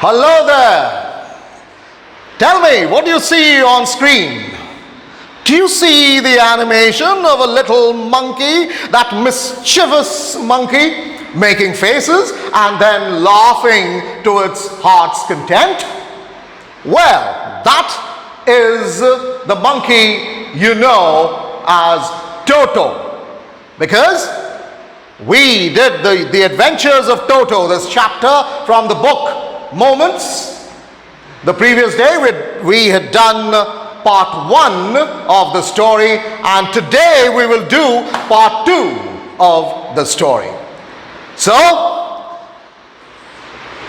Hello there. Tell me, what do you see on screen? Do you see the animation of a little monkey, that mischievous monkey, making faces and then laughing to its heart's content? Well, that is the monkey you know as Toto, because we did the adventures of Toto, this chapter from the book Moments. The previous day we had done part 1 of the story, and today we will do part 2 of the story. So,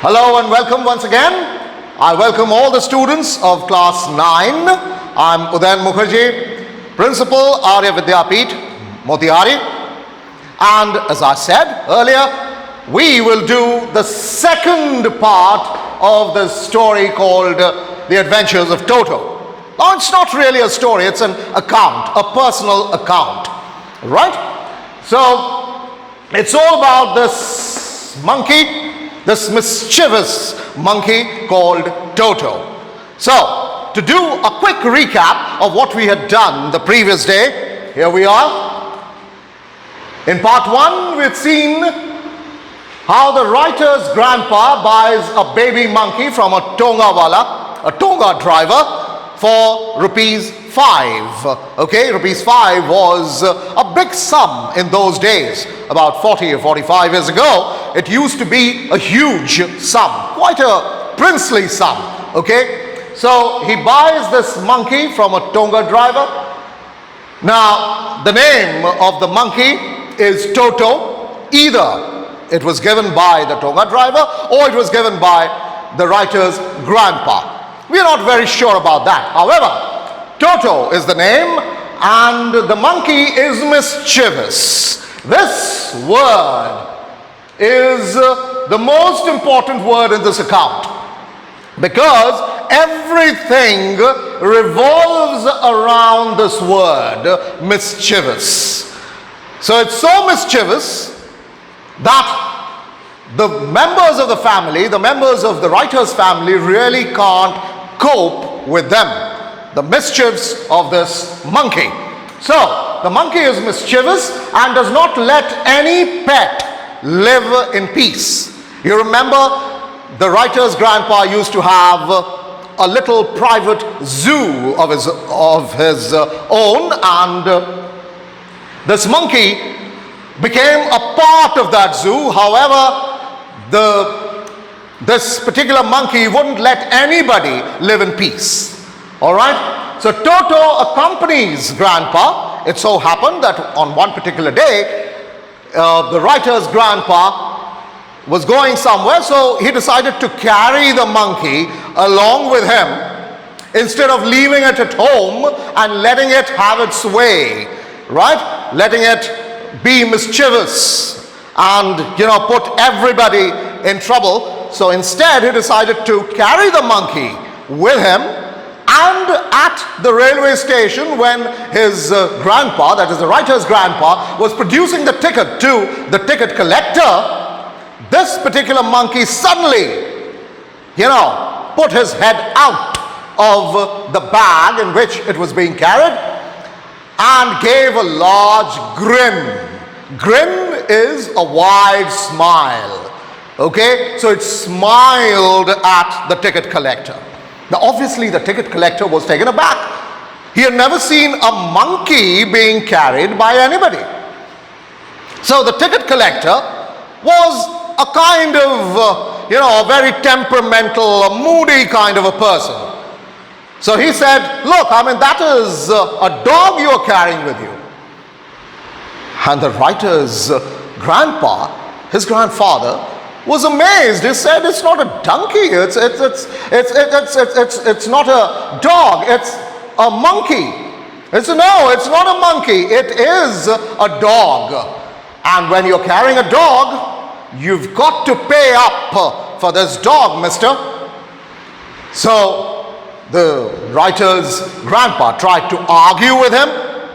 hello and welcome once again. I welcome all the students of class 9. I'm Udayan Mukherjee, Principal Arya Vidyapith Motihari, and as I said earlier, we will do the second part of the story called The Adventures of Toto. Now, it's not really a story, it's an account, a personal account, right? So, it's all about this monkey, this mischievous monkey called Toto. So, to do a quick recap of what we had done the previous day, here we are. In part 1, we had seen how the writer's grandpa buys a baby monkey from a Tonga driver, for rupees 5. Okay, rupees 5 was a big sum in those days. About 40 or 45 years ago, it used to be a huge sum, quite a princely sum. Okay, so he buys this monkey from a Tonga driver. Now, the name of the monkey is Toto. Either it was given by the Tonga driver or it was given by the writer's grandpa. We are not very sure about that. However, Toto is the name and the monkey is mischievous. This word is the most important word in this account, because everything revolves around this word, mischievous. So it's so mischievous that the members of the family, the members of the writer's family, really can't cope with them, the mischiefs of this monkey. So, the monkey is mischievous and does not let any pet live in peace. You remember, the writer's grandpa used to have a little private zoo of his own, and this monkey became a part of that zoo. However, this particular monkey wouldn't let anybody live in peace. Alright? So Toto accompanies grandpa. It so happened that on one particular day, the writer's grandpa was going somewhere, so he decided to carry the monkey along with him instead of leaving it at home and letting it have its way, right? Letting it be mischievous and, put everybody in trouble. So instead, he decided to carry the monkey with him, and at the railway station, when his grandpa, that is the writer's grandpa, was producing the ticket to the ticket collector, this particular monkey suddenly, put his head out of the bag in which it was being carried and gave a large grin. Grin is a wide smile. Okay, so it smiled at the ticket collector. Now, obviously, the ticket collector was taken aback. He had never seen a monkey being carried by anybody. So the ticket collector was a kind of, a very temperamental, a moody kind of a person. So he said, look, that is a dog you are carrying with you. And the writer's grandpa, his grandfather, was amazed. He said, it's not a donkey, it's not a dog, it's a monkey. It's not a monkey, it is a dog. And when you're carrying a dog, you've got to pay up for this dog, mister. So the writer's grandpa tried to argue with him,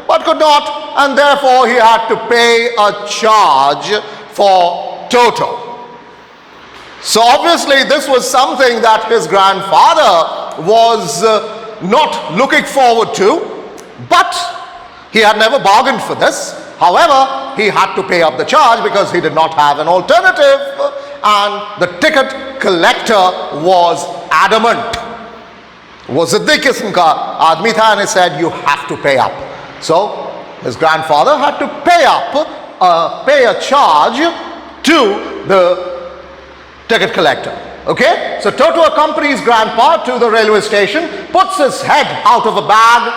but could not, and therefore he had to pay a charge for Toto. So obviously this was something that his grandfather was not looking forward to, but he had never bargained for this. However, he had to pay up the charge because he did not have an alternative, and the ticket collector was adamant. वो जिद्दी किस्म का आदमी था, and he said, you have to pay up. So his grandfather had to pay a charge to the ticket collector. Okay, so Toto accompanies grandpa to the railway station, puts his head out of a bag,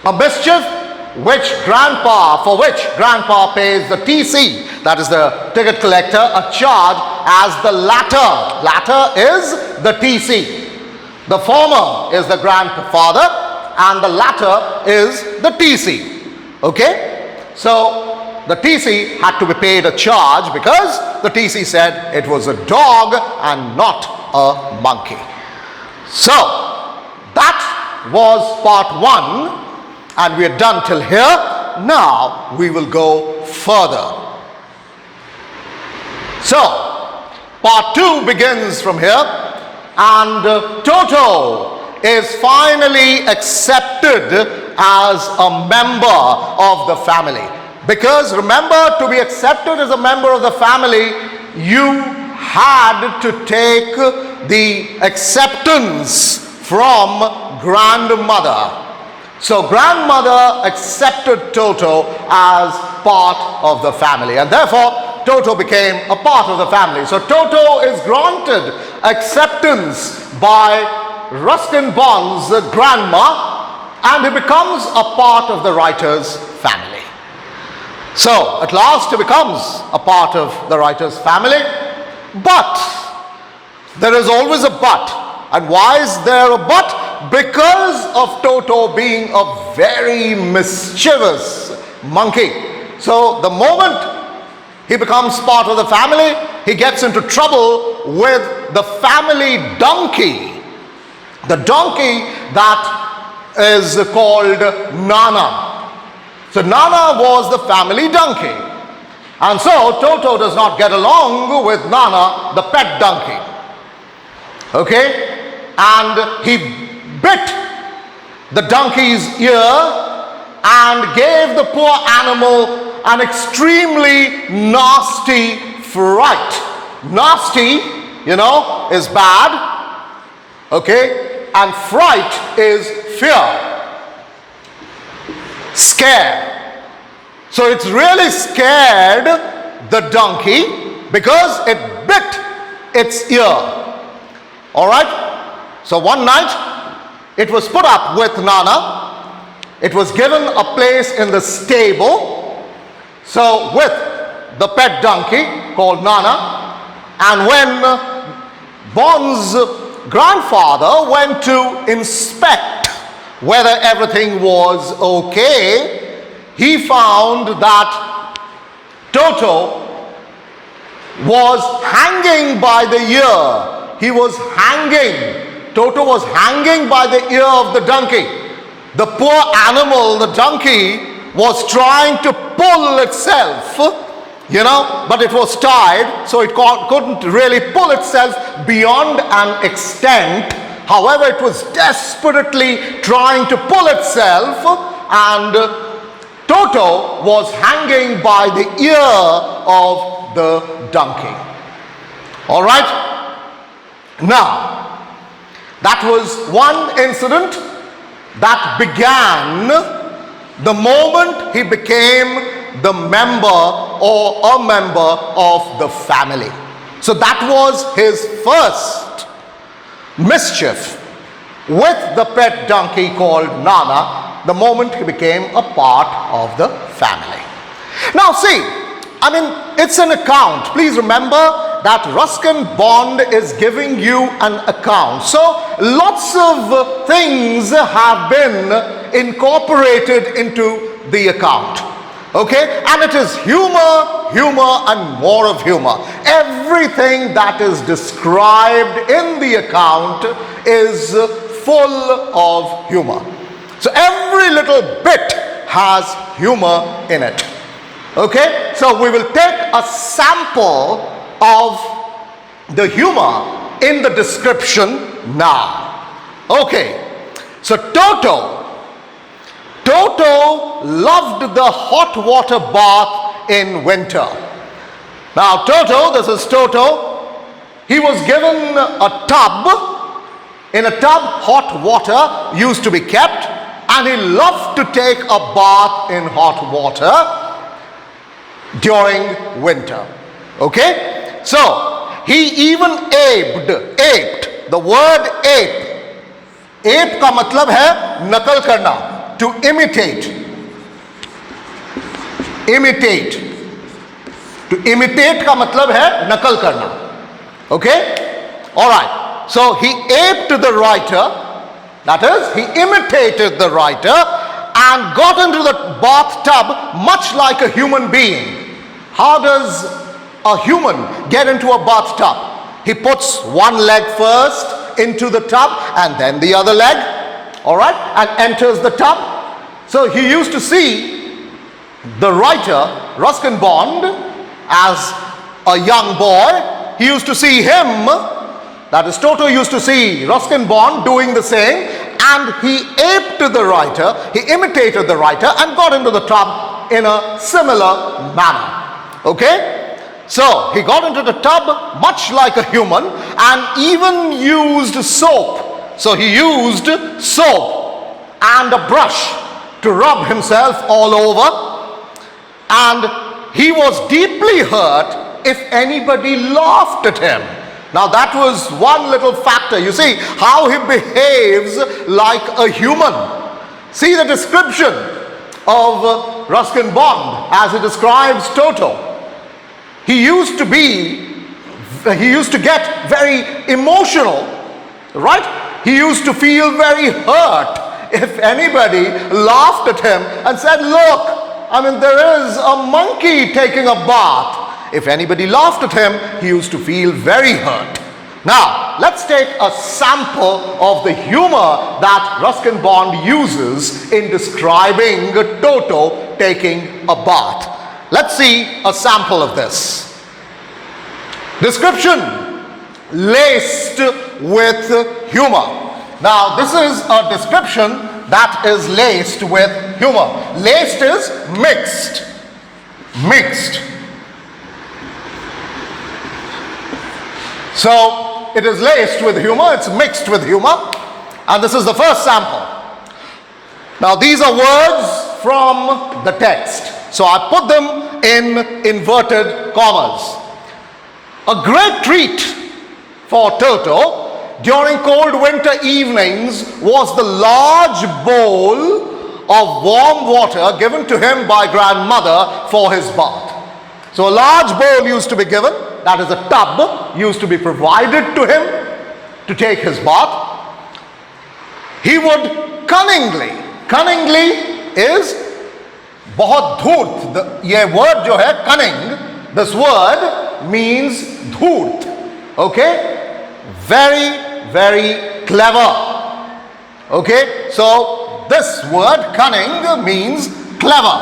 a mischief for which grandpa pays the TC, that is the ticket collector, a charge as the latter. Latter is the TC. The former is the grandfather and the latter is the TC. Okay, so the TC had to be paid a charge because the TC said it was a dog and not a monkey. So that was part one, and we are done till here. Now we will go further. So part two begins from here, and Toto is finally accepted as a member of the family. Because remember, to be accepted as a member of the family, you had to take the acceptance from grandmother. So grandmother accepted Toto as part of the family, and therefore Toto became a part of the family. So Toto is granted acceptance by Ruskin Bond's grandma, and he becomes a part of the writer's family. So at last he becomes a part of the writer's family. But there is always a but. And why is there a but? Because of Toto being a very mischievous monkey. So the moment he becomes part of the family, he gets into trouble with the family donkey. The donkey that is called Nana. So Nana was the family donkey. And so Toto does not get along with Nana, the pet donkey. Okay? And he bit the donkey's ear and gave the poor animal an extremely nasty fright. Nasty, is bad. Okay? And fright is fear. Scared. So it's really scared the donkey because it bit its ear. Alright? So one night it was put up with Nana. It was given a place in the stable. So with the pet donkey called Nana. And when Bond's grandfather went to inspect whether everything was okay, he found that Toto was hanging by the ear. He was hanging. Toto was hanging by the ear of the donkey. The poor animal, the donkey, was trying to pull itself, but it was tied, so it couldn't really pull itself beyond an extent. However, it was desperately trying to pull itself, and Toto was hanging by the ear of the donkey. All right? Now, that was one incident that began the moment he became the member or a member of the family. So that was his first mischief with the pet donkey called Nana, the moment he became a part of the family. Now see, it's an account. Please remember that Ruskin Bond is giving you an account. So lots of things have been incorporated into the account. Okay? And it is humor, and more of humor. Everything that is described in the account is full of humor. So every little bit has humor in it. Okay? So we will take a sample of the humor in the description now. Okay, so Toto loved the hot water bath in winter. Now Toto, this is Toto, he was given a tub. In a tub, hot water used to be kept, and he loved to take a bath in hot water during winter. Okay? So, he even aped. The word ape का मतलब है नकल करना, to imitate. To imitate का मतलब है नकल करना. Okay? Alright. So he aped the writer, that is, he imitated the writer and got into the bathtub much like a human being. How does a human get into a bathtub? He puts one leg first into the tub and then the other leg, all right, and enters the tub. So he used to see the writer, Ruskin Bond, as a young boy. He used to see him, that is, Toto used to see Ruskin Bond doing the same, and he aped the writer, he imitated the writer and got into the tub in a similar manner. Okay? So, he got into the tub much like a human and even used soap. So, he used soap and a brush to rub himself all over, and he was deeply hurt if anybody laughed at him. Now that was one little factor. You see how he behaves like a human. See the description of Ruskin Bond as he describes Toto. He used to get very emotional, right? He used to feel very hurt if anybody laughed at him and said, look, I mean, there is a monkey taking a bath. If anybody laughed at him, he used to feel very hurt. Now, let's take a sample of the humor that Ruskin Bond uses in describing Toto taking a bath. Let's see a sample of this. Description: laced with humor. Now, this is a description that is laced with humor. Laced is mixed. So it is laced with humor, it's mixed with humor, and this is the first sample. Now these are words from the text, so I put them in inverted commas. A great treat for Toto during cold winter evenings was the large bowl of warm water given to him by grandmother for his bath. So a large bowl used to be given, that is a tub, used to be provided to him to take his bath. He would cunningly is बहुत धूर्त. ये word जो है cunning, this word means धूर्त. Okay? Very clever. Okay? So this word cunning means clever.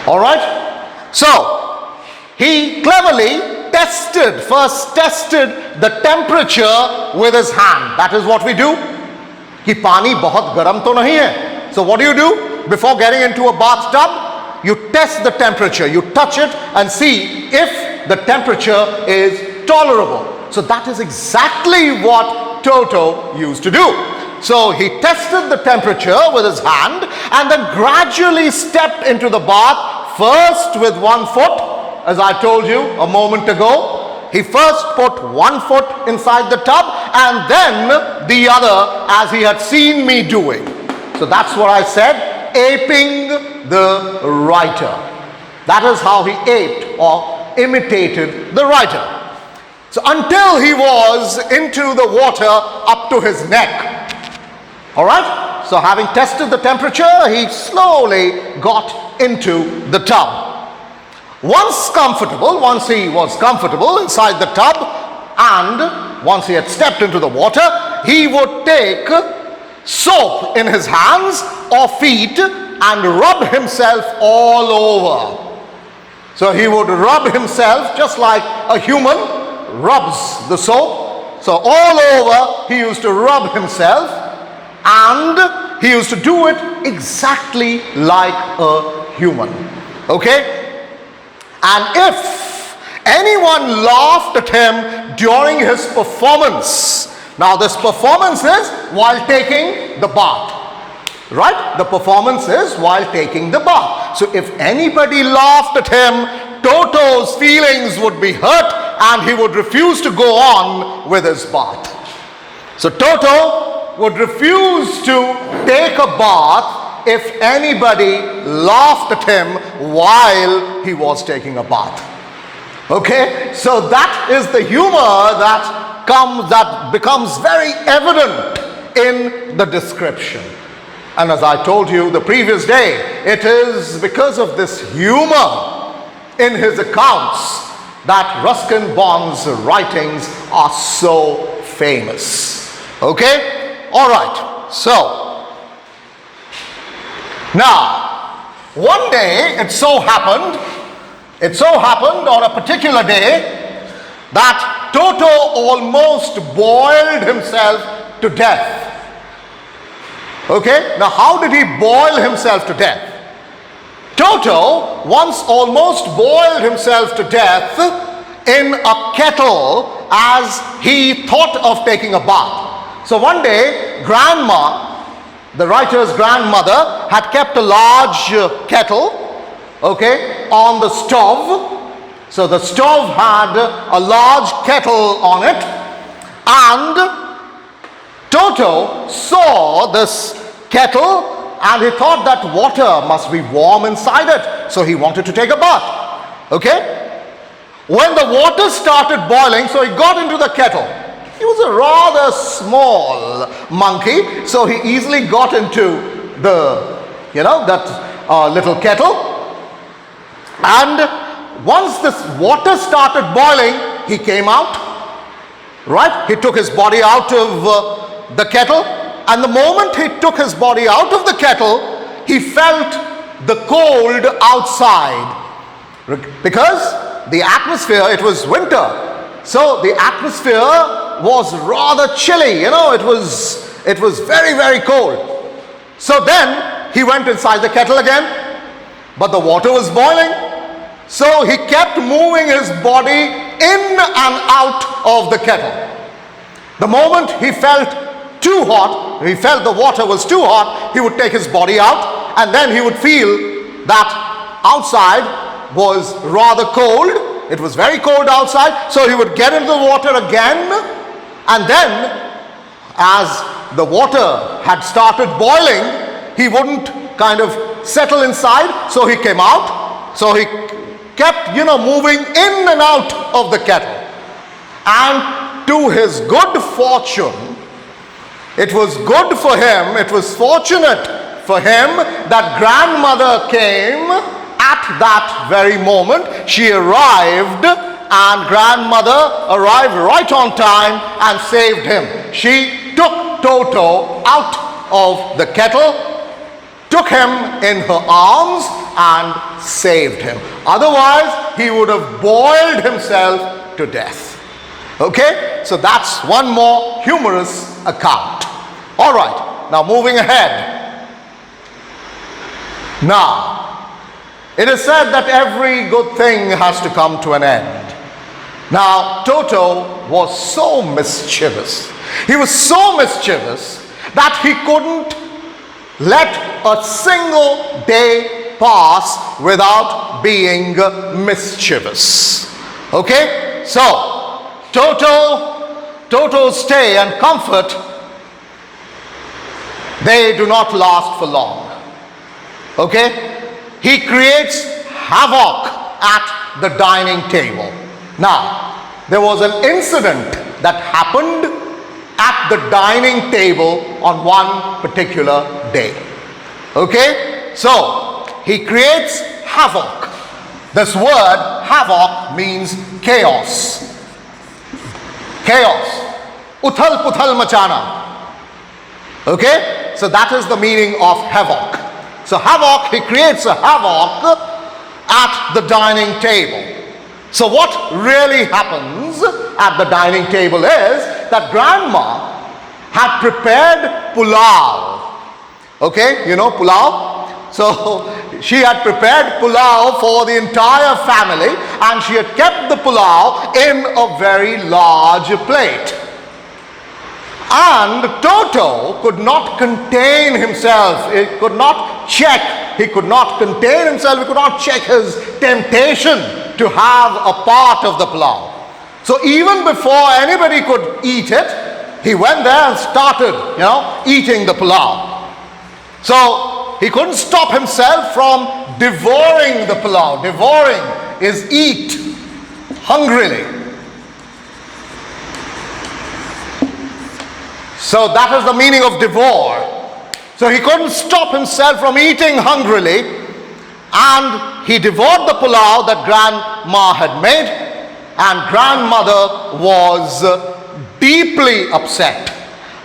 Alright? So, he cleverly first tested the temperature with his hand. That is what we do. कि पानी बहुत गर्म तो नहीं है. So what do? Before getting into a bathtub, you test the temperature. You touch it and see if the temperature is tolerable. So that is exactly what Toto used to do. So he tested the temperature with his hand and then gradually stepped into the bath. First with one foot, as I told you a moment ago. He first put one foot inside the tub and then the other, as he had seen me doing. So that's what I said, aping the writer. That is how he aped or imitated the writer. So until he was into the water up to his neck. Alright? So having tested the temperature, he slowly got into the tub. Once he was comfortable inside the tub, and once he had stepped into the water, he would take soap in his hands or feet and rub himself all over. So he would rub himself just like a human rubs the soap. So all over he used to rub himself, and he used to do it exactly like a human. Okay? And if anyone laughed at him during his performance, now this performance is while taking the bath. Right? The performance is while taking the bath. So if anybody laughed at him, Toto's feelings would be hurt and he would refuse to go on with his bath. So Toto would refuse to take a bath if anybody laughed at him while he was taking a bath. Okay? So that is the humor that becomes very evident in the description. And as I told you the previous day, it is because of this humor in his accounts that Ruskin Bond's writings are so famous. Okay? All right. So, now, one day it so happened on a particular day that Toto almost boiled himself to death. Okay, now how did he boil himself to death? Toto once almost boiled himself to death in a kettle as he thought of taking a bath. So one day, Grandma, the writer's grandmother, had kept a large kettle, okay, on the stove. So the stove had a large kettle on it, and Toto saw this kettle and he thought that water must be warm inside it. So he wanted to take a bath. Okay? When the water started boiling, so he got into the kettle. He was a rather small monkey, so he easily got into the, that little kettle. And once this water started boiling, he came out. Right? He took his body out of the kettle, and the moment he took his body out of the kettle, he felt the cold outside, because the atmosphere, it was winter, so the atmosphere was rather chilly, it was very, very cold. So then he went inside the kettle again, but the water was boiling, so he kept moving his body in and out of the kettle. The moment he felt too hot, he felt the water was too hot, he would take his body out, and then he would feel that outside was rather cold. It was very cold outside, so he would get into the water again, and then as the water had started boiling, he wouldn't kind of settle inside, so he came out. So he kept, moving in and out of the kettle. And to his good fortune, it was good for him, it was fortunate for him that grandmother came at that very moment. She arrived, and grandmother arrived right on time and saved him. She took Toto out of the kettle, took him in her arms and saved him. Otherwise, he would have boiled himself to death. Okay, so that's one more humorous account. All right, now moving ahead. Now, it is said that every good thing has to come to an end. Now, Toto was so mischievous. He was so mischievous that he couldn't let a single day pass without being mischievous. Okay, so Toto's stay and comfort, they do not last for long. Okay? He creates havoc at the dining table. Now, there was an incident that happened at the dining table on one particular day. Okay? So, he creates havoc. This word havoc means chaos. Chaos. Uthal puthal machana. Okay? So that is the meaning of havoc. So havoc, he creates a havoc at the dining table. So what really happens at the dining table is that grandma had prepared pulao. Okay, you know pulao? So she had prepared pulao for the entire family, and she had kept the pulao in a very large plate. And Toto could not contain himself. He could not check. He could not contain himself. He could not check his temptation to have a part of the pulao. So even before anybody could eat it, he went there and started, eating the pulao. So he couldn't stop himself from devouring the pulao. Devouring is eat hungrily. So that is the meaning of devour. So he couldn't stop himself from eating hungrily, and he devoured the pulao that grandma had made, and grandmother was deeply upset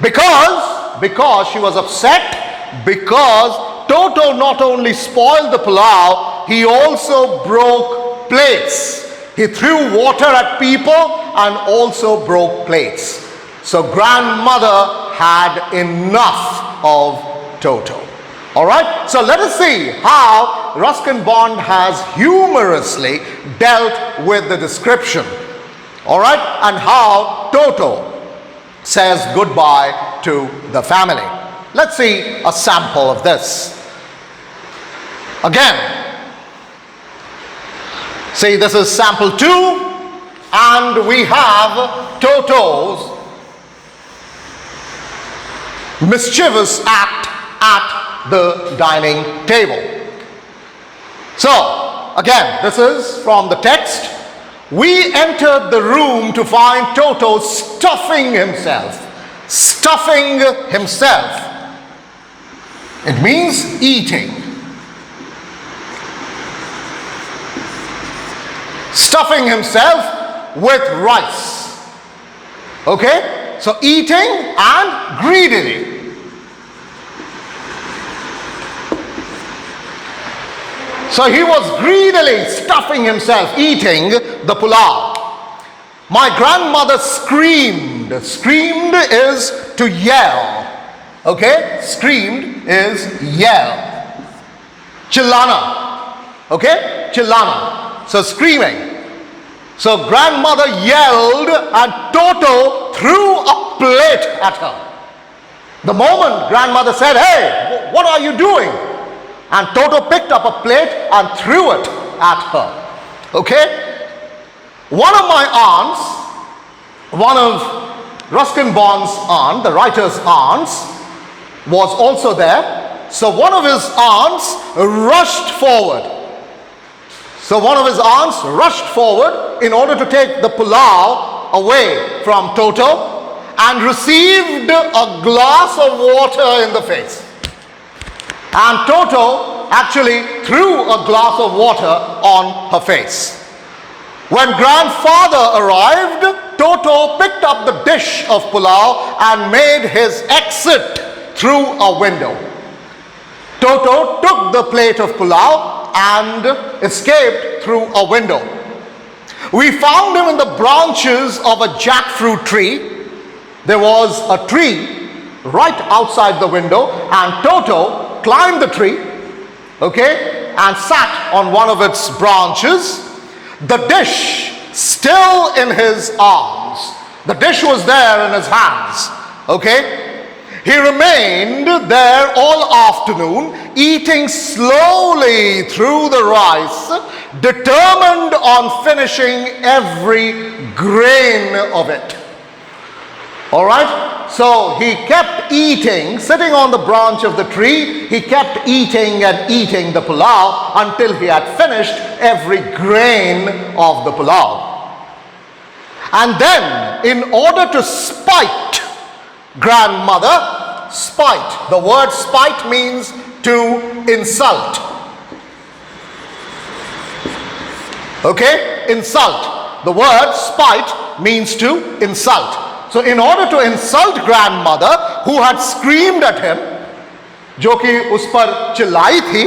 because she was upset because Toto not only spoiled the pulao, he also broke plates. He threw water at people and also broke plates. So grandmother had enough of Toto. All right, so let us see how Ruskin Bond has humorously dealt with the description. All right, and how Toto says goodbye to the family. Let's see a sample of this. Again, see, this is sample 2, and we have Toto's mischievous act at the dining table. So, again, this is from the text. We entered the room to find Toto stuffing himself. Stuffing himself. It means eating. Stuffing himself with rice. Okay? So eating and greedily. So he was greedily stuffing himself, eating the pulao. My grandmother screamed. Screamed is to yell. Okay? Screamed is yell. Chillana. Okay? Chillana. So screaming. So grandmother yelled and Toto threw a plate at her. The moment grandmother said, "Hey, what are you doing?" And Toto picked up a plate and threw it at her. Okay? One of my aunts, one of Ruskin Bond's aunt, the writer's aunts, was also there. So one of his aunts rushed forward. In order to take the pulao away from Toto, and received a glass of water in the face. And Toto actually threw a glass of water on her face. When grandfather arrived, Toto picked up the dish of pulao and made his exit through a window. Toto took the plate of pulao and escaped through a window. We found him in the branches of a jackfruit tree. There was a tree right outside the window, and Toto climbed the tree, okay, and sat on one of its branches, the dish still in his arms. The dish was there in his hands, okay. He remained there all afternoon, eating slowly through the rice, determined on finishing every grain of it. All right? So he kept eating, sitting on the branch of the tree, he kept eating and eating the pulao until he had finished every grain of the pulao. And then, in order to spite grandmother, spite, the word spite means to insult. Okay? Insult. The word spite means to insult. So in order to insult grandmother, who had screamed at him, जो कि उस पर चिल्लाई थी,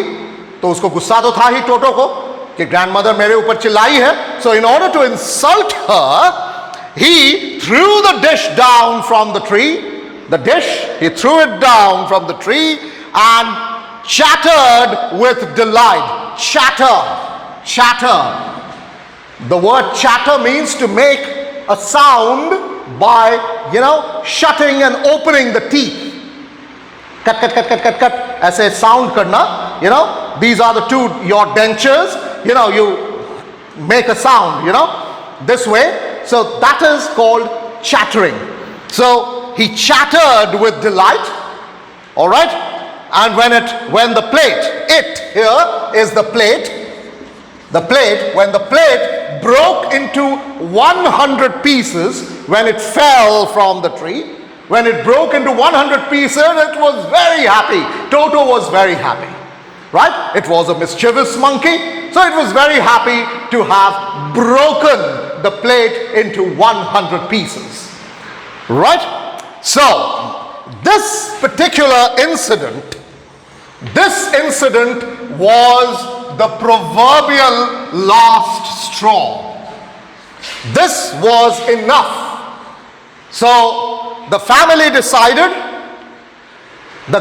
तो उसको गुस्सा तो था ही टोटो को कि grandmother मेरे ऊपर चिल्लाई है. So in order to insult her, he threw the dish down from the tree. The dish, he threw it down from the tree and chattered with delight. Chatter, chatter. The word chatter means to make a sound by, shutting and opening the teeth. Cut, cut, cut, cut, cut, cut. ऐसे sound करना, these are the two, your dentures, you make a sound, this way. So that is called chattering. So he chattered with delight, all right? And when the plate, it here is the plate, when the plate broke into 100 pieces when it fell from the tree, when it broke into 100 pieces, it was very happy. Toto was very happy, right? It was a mischievous monkey, so it was very happy to have broken the plate into 100 pieces, right? So, this particular incident was the proverbial last straw. This was enough. So the family decided, the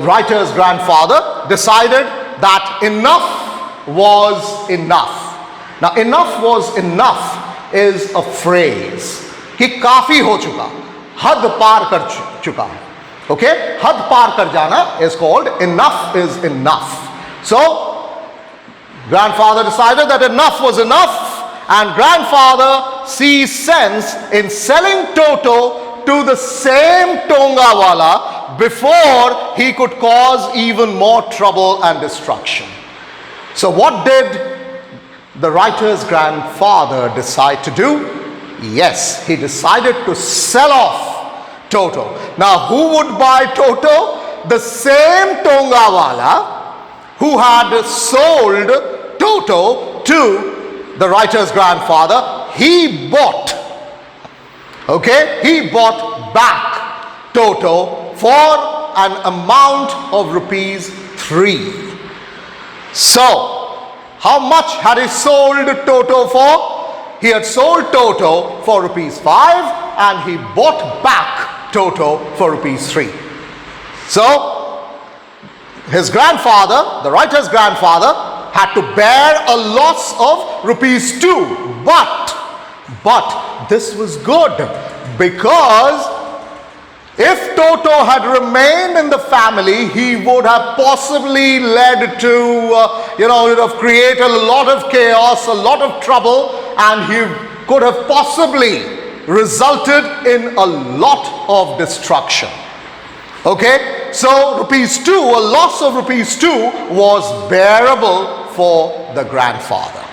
writer's grandfather decided that enough was enough. Now enough was enough is a phrase कि काफी हो चुका, हद पार कर चुका. Okay, had par kar jana is called enough is enough. So grandfather decided that enough was enough, and grandfather sees sense in selling Toto to the same Tongawala before he could cause even more trouble and destruction. So what did the writer's grandfather decide to do? Yes, he decided to sell off Toto. Now who would buy Toto? The same Tongawala who had sold Toto to the writer's grandfather. He bought back Toto for an amount of rupees 3. So how much had he sold Toto for? He had sold Toto for rupees 5 and he bought back Toto for rupees 3. So his grandfather, the writer's grandfather, had to bear a loss of rupees 2. But this was good, because if Toto had remained in the family, he would have possibly led to, it would have created a lot of chaos, a lot of trouble, and he could have possibly resulted in a lot of destruction. Okay, so rupees 2, a loss of rupees 2 was bearable for the grandfather.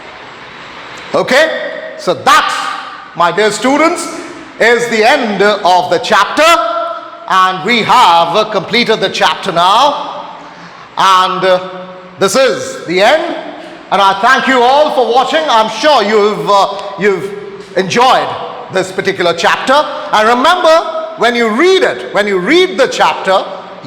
Okay, so that, my dear students, is the end of the chapter, and we have completed the chapter now, and this is the end, and I thank you all for watching. I'm sure you've enjoyed this particular chapter. And remember, when you read the chapter,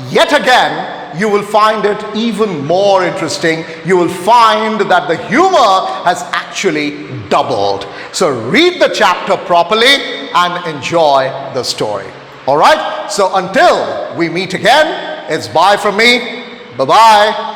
yet again, you will find it even more interesting. You will find that the humor has actually doubled. So read the chapter properly and enjoy the story. All right? So until we meet again, it's bye from me. Bye-bye.